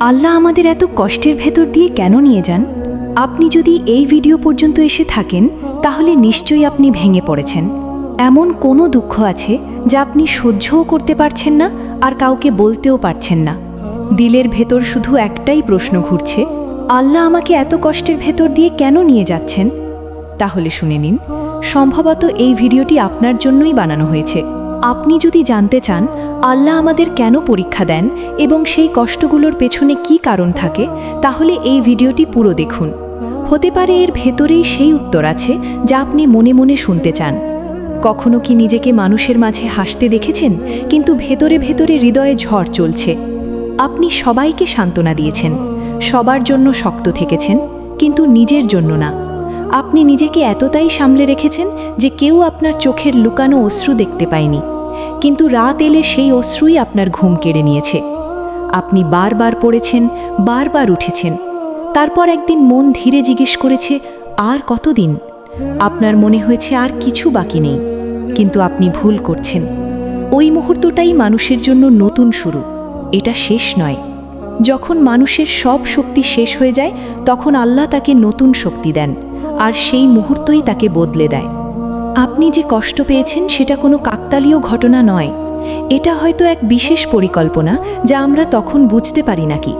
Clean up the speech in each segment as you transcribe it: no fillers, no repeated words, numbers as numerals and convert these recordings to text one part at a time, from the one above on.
আল্লাহ আমাদের এত কষ্টের ভেতর দিয়ে কেন নিয়ে যান? আপনি যদি এই ভিডিও পর্যন্ত এসে থাকেন তাহলে নিশ্চয়ই আপনি ভেঙে পড়েছেন। এমন কোনো দুঃখ আছে যা আপনি সহ্যও করতে পারছেন না আর কাউকে বলতেও পারছেন না। দিলের ভেতর শুধু একটাই প্রশ্ন ঘুরছে, আল্লাহ আমাকে এত কষ্টের ভেতর দিয়ে কেন নিয়ে যাচ্ছেন? তাহলে শুনে নিন, সম্ভবত এই ভিডিওটি আপনার জন্যই বানানো হয়েছে। আপনি যদি জানতে চান আল্লাহ আমাদের কেন পরীক্ষা দেন এবং সেই কষ্টগুলোর পেছনে কি কারণ থাকে, তাহলে এই ভিডিওটি পুরো দেখুন। হতে পারে এর ভেতরেই সেই উত্তর আছে যা আপনি মনে মনে শুনতে চান। কখনো কি নিজেকে মানুষের মাঝে হাসতে দেখেছেন, কিন্তু ভেতরে ভেতরে হৃদয়ে ঝড় চলছে? আপনি সবাইকে সান্ত্বনা দিয়েছেন, সবার জন্য শক্ত থেকেছেন, কিন্তু নিজের জন্য না। আপনি নিজেকে এতটাই সামলে রেখেছেন যে কেউ আপনার চোখের লুকানো অশ্রু দেখতে পায়নি, কিন্তু রাত এলে সেই অশ্রুই আপনার ঘুম কেড়ে নিয়েছে। আপনি বারবার পড়েছেন, বারবার উঠেছেন, তারপর একদিন মন ধীরে জিজ্ঞেস করেছে, আর কতদিন? আপনার মনে হয়েছে আর কিছু বাকি নেই, কিন্তু আপনি ভুল করছেন। ওই মুহূর্তটাই মানুষের জন্য নতুন শুরু, এটা শেষ নয়। যখন মানুষের সব শক্তি শেষ হয়ে যায় তখন আল্লাহ তাকে নতুন শক্তি দেন, আর সেই মুহূর্তই তাকে বদলে দেয়। আপনি যে কষ্ট পেয়েছেন সেটা কোনো কাকতালীয় ঘটনা নয়, এটা হয়তো এক বিশেষ পরিকল্পনা যা আমরা তখন বুঝতে পারি নাকি।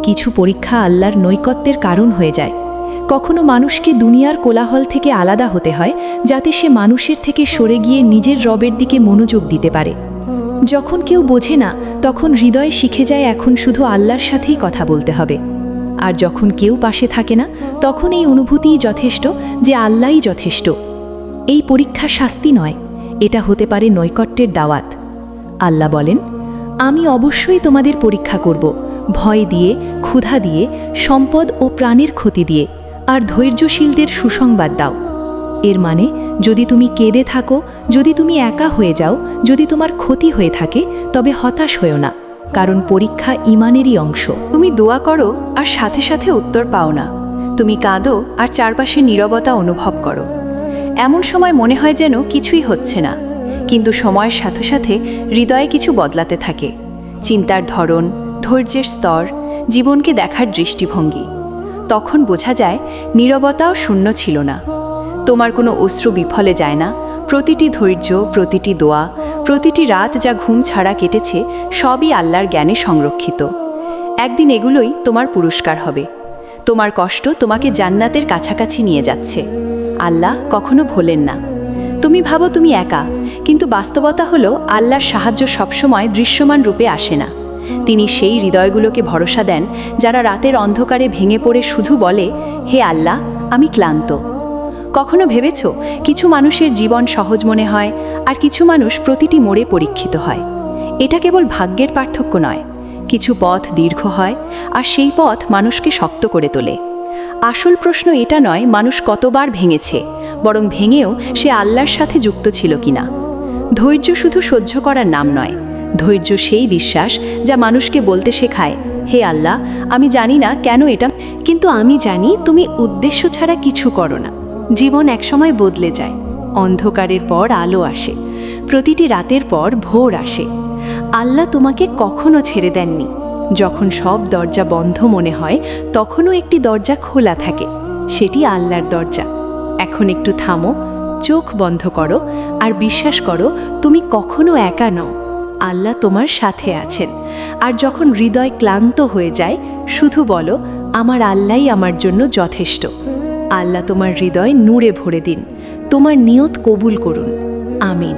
কিছু পরীক্ষা আল্লাহর নৈকত্যের কারণ হয়ে যায়। কখনো মানুষকে দুনিয়ার কোলাহল থেকে আলাদা হতে হয় যাতে সে মানুষের থেকে সরে গিয়ে নিজের রবের দিকে মনোযোগ দিতে পারে। যখন কেউ বোঝে না তখন হৃদয় শিখে যায় এখন শুধু আল্লাহর সাথেই কথা বলতে হবে। আর যখন কেউ পাশে থাকে না তখন এই অনুভূতিই যথেষ্ট যে আল্লাহই যথেষ্ট। এই পরীক্ষা শাস্তি নয়, এটা হতে পারে নৈকট্যের দাওয়াত। আল্লাহ বলেন, আমি অবশ্যই তোমাদের পরীক্ষা করব, ভয় দিয়ে, ক্ষুধা দিয়ে, সম্পদ ও প্রাণের ক্ষতি দিয়ে, আর ধৈর্যশীলদের সুসংবাদ দাও। এর মানে, যদি তুমি কেঁদে থাকো, যদি তুমি একা হয়ে যাও, যদি তোমার ক্ষতি হয়ে থাকে, তবে হতাশ হয়েও না, কারণ পরীক্ষা ঈমানেরই অংশ। তুমি দোয়া করো আর সাথে সাথে উত্তর পাও না। তুমি কাঁদো আর চারপাশে নীরবতা অনুভব করো। এমন সময় মনে হয় যেন কিছুই হচ্ছে না, কিন্তু সময়ের সাথে সাথে হৃদয়ে কিছু বদলাতে থাকে। চিন্তার ধরন, ধৈর্যের স্তর, জীবনকে দেখার দৃষ্টিভঙ্গি। তখন বোঝা যায় নীরবতাও শূন্য ছিল না। তোমার কোনো অশ্রু বিফলে যায় না। প্রতিটি ধৈর্য, প্রতিটি দোয়া, প্রতিটি রাত যা ঘুম ছাড়া কেটেছে, সবই আল্লাহর জ্ঞানে সংরক্ষিত। একদিন এগুলোই তোমার পুরস্কার হবে। তোমার কষ্ট তোমাকে জান্নাতের কাছাকাছি নিয়ে যাচ্ছে। আল্লাহ কখনো ভোলেন না। তুমি ভাবো তুমি একা, কিন্তু বাস্তবতা হলো আল্লাহর সাহায্য সবসময় দৃশ্যমান রূপে আসে না। তিনি সেই হৃদয়গুলোকে ভরসা দেন যারা রাতের অন্ধকারে ভেঙে পড়ে শুধু বলে, হে আল্লাহ, আমি ক্লান্ত। কখনো ভেবেছ কিছু মানুষের জীবন সহজ মনে হয় আর কিছু মানুষ প্রতিটি মোড়ে পরীক্ষিত হয়? এটা কেবল ভাগ্যের পার্থক্য নয়। কিছু পথ দীর্ঘ হয় আর সেই পথ মানুষকে শক্ত করে তোলে। আসল প্রশ্ন এটা নয় মানুষ কতবার ভেঙেছে, বরং ভেঙেও সে আল্লাহর সাথে যুক্ত ছিল কিনা। ধৈর্য শুধু সহ্য করার নাম নয়, ধৈর্য সেই বিশ্বাস যা মানুষকে বলতে শেখায়, হে আল্লাহ, আমি জানি না কেন এটা, কিন্তু আমি জানি তুমি উদ্দেশ্য ছাড়া কিছু করো না। জীবন একসময় বদলে যায়, অন্ধকারের পর আলো আসে, প্রতিটি রাতের পর ভোর আসে। আল্লাহ তোমাকে কখনো ছেড়ে দেননি। যখন সব দরজা বন্ধ মনে হয় তখনও একটি দরজা খোলা থাকে, সেটি আল্লাহর দরজা। এখন একটু থামো, চোখ বন্ধ করো আর বিশ্বাস করো তুমি কখনো একা নও। আল্লাহ তোমার সাথে আছেন। আর যখন হৃদয় ক্লান্ত হয়ে যায়, শুধু বলো, আমার আল্লাহই আমার জন্য যথেষ্ট। আল্লাহ তোমার হৃদয় নূরে ভরে দিন, তোমার নিয়ত কবুল করুন। আমিন।